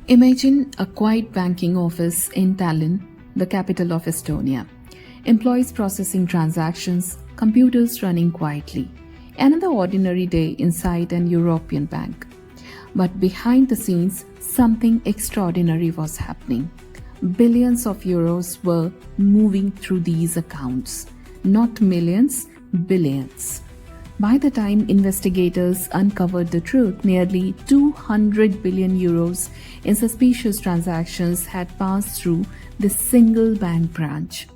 Imagine a quiet banking office in Tallinn, the capital of Estonia. Employees processing transactions, computers running quietly. Another ordinary day inside an European bank. But behind the scenes, something extraordinary was happening. Billions of euros were moving through these accounts. Not millions, billions. By the time investigators uncovered the truth, nearly 200 billion euros in suspicious transactions had passed through this single bank branch,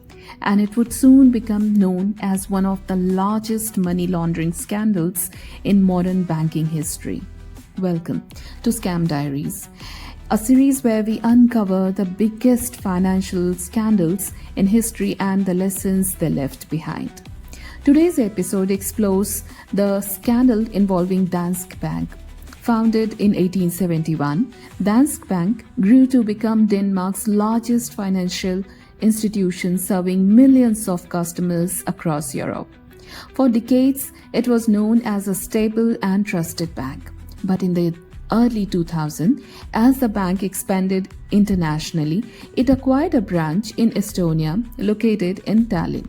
and it would soon become known as one of the largest money laundering scandals in modern banking history. Welcome to Scam Diaries, a series where we uncover the biggest financial scandals in history and the lessons they left behind. Today's episode explores the scandal involving Danske Bank. Founded in 1871, Danske Bank grew to become Denmark's largest financial institution, serving millions of customers across Europe. For decades, it was known as a stable and trusted bank. But in the early 2000s, as the bank expanded internationally, it acquired a branch in Estonia located in Tallinn.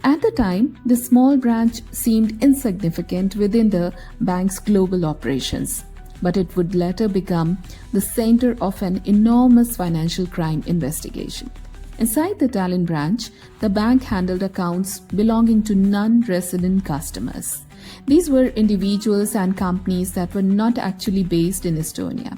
At the time, the small branch seemed insignificant within the bank's global operations, but it would later become the center of an enormous financial crime investigation. Inside the Tallinn branch, the bank handled accounts belonging to non-resident customers. These were individuals and companies that were not actually based in Estonia.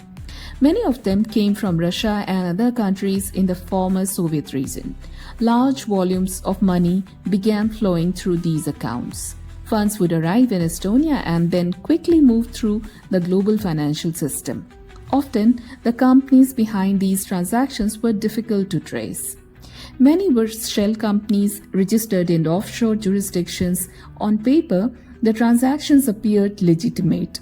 Many of them came from Russia and other countries in the former Soviet region. Large volumes of money began flowing through these accounts. Funds would arrive in Estonia and then quickly move through the global financial system. Often, the companies behind these transactions were difficult to trace. Many were shell companies registered in offshore jurisdictions. On paper, the transactions appeared legitimate.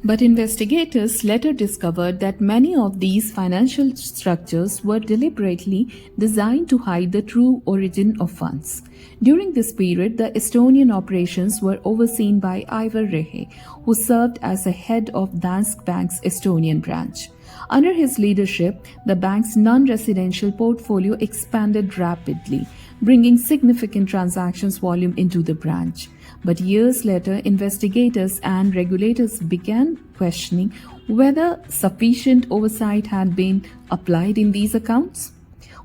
But investigators later discovered that many of these financial structures were deliberately designed to hide the true origin of funds. During this period, the Estonian operations were overseen by Ivar Rehe, who served as the head of Danske Bank's Estonian branch. Under his leadership, the bank's non-residential portfolio expanded rapidly, bringing significant transactions volume into the branch. But years later, investigators and regulators began questioning whether sufficient oversight had been applied in these accounts.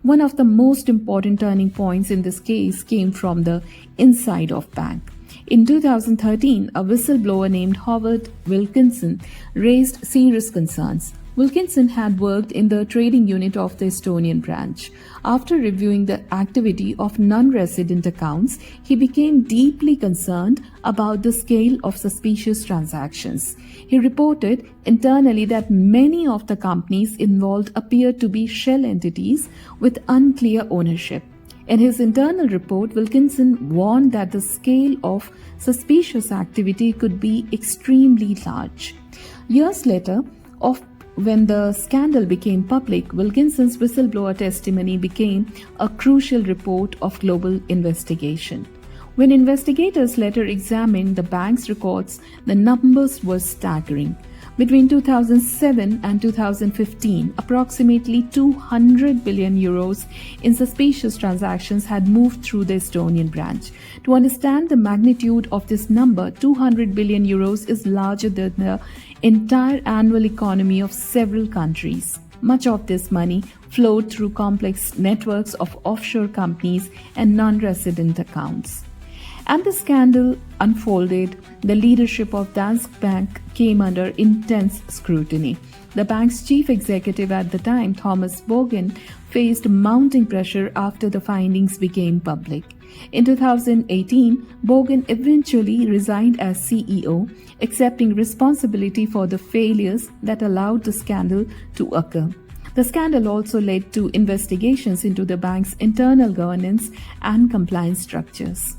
One of the most important turning points in this case came from the inside of bank. In 2013, a whistleblower named Howard Wilkinson raised serious concerns. Wilkinson had worked in the trading unit of the Estonian branch. After reviewing the activity of non-resident accounts, he became deeply concerned about the scale of suspicious transactions. He reported internally that many of the companies involved appeared to be shell entities with unclear ownership. In his internal report, Wilkinson warned that the scale of suspicious activity could be extremely large. Years later, when the scandal became public, Wilkinson's whistleblower testimony became a crucial report of global investigation. When investigators later examined the bank's records, the numbers were staggering. Between 2007 and 2015, approximately 200 billion euros in suspicious transactions had moved through the Estonian branch. To understand the magnitude of this number, 200 billion euros is larger than the entire annual economy of several countries. Much of this money flowed through complex networks of offshore companies and non-resident accounts. As the scandal unfolded, the leadership of Danske Bank came under intense scrutiny. The bank's chief executive at the time, Thomas Bogen, faced mounting pressure after the findings became public. In 2018, Bogen eventually resigned as CEO, accepting responsibility for the failures that allowed the scandal to occur. The scandal also led to investigations into the bank's internal governance and compliance structures.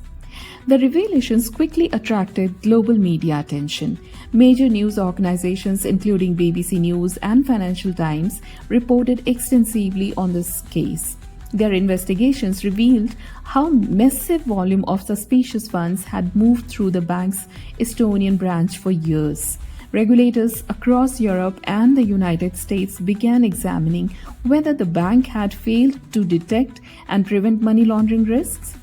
The revelations quickly attracted global media attention. Major news organizations including BBC News and Financial Times reported extensively on this case. Their investigations revealed how massive volume of suspicious funds had moved through the bank's Estonian branch for years. Regulators across Europe and the United States began examining whether the bank had failed to detect and prevent money laundering risks.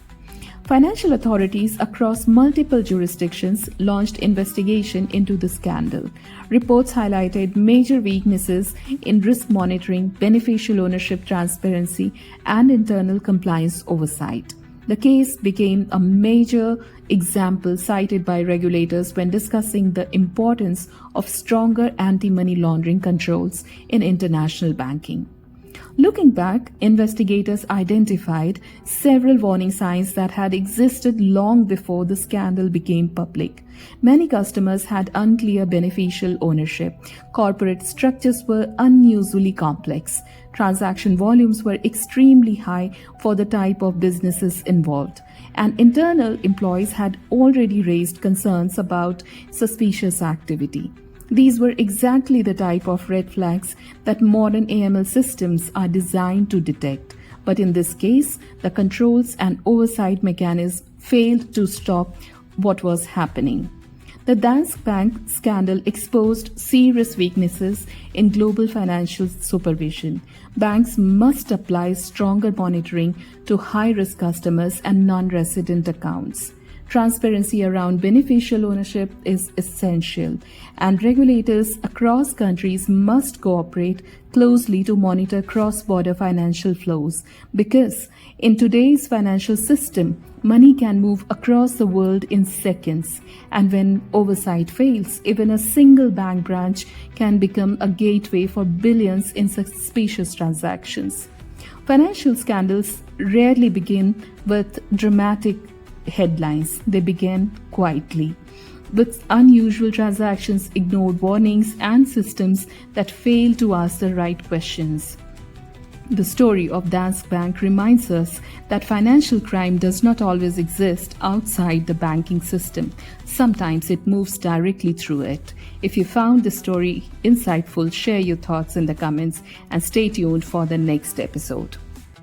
Financial authorities across multiple jurisdictions launched investigation into the scandal. Reports highlighted major weaknesses in risk monitoring, beneficial ownership transparency, and internal compliance oversight. The case became a major example cited by regulators when discussing the importance of stronger anti-money laundering controls in international banking. Looking back, investigators identified several warning signs that had existed long before the scandal became public. Many customers had unclear beneficial ownership. Corporate structures were unusually complex. Transaction volumes were extremely high for the type of businesses involved. And internal employees had already raised concerns about suspicious activity. These were exactly the type of red flags that modern AML systems are designed to detect. But in this case, the controls and oversight mechanisms failed to stop what was happening. The Danske Bank scandal exposed serious weaknesses in global financial supervision. Banks must apply stronger monitoring to high-risk customers and non-resident accounts. Transparency around beneficial ownership is essential, and regulators across countries must cooperate closely to monitor cross-border financial flows, because in today's financial system, money can move across the world in seconds, and when oversight fails, even a single bank branch can become a gateway for billions in suspicious transactions. Financial scandals rarely begin with dramatic headlines. They began quietly, with unusual transactions, ignored warnings, and systems that fail to ask the right questions. The story of Danske Bank reminds us that financial crime does not always exist outside the banking system. Sometimes it moves directly through it. If you found this story insightful, share your thoughts in the comments and stay tuned for the next episode.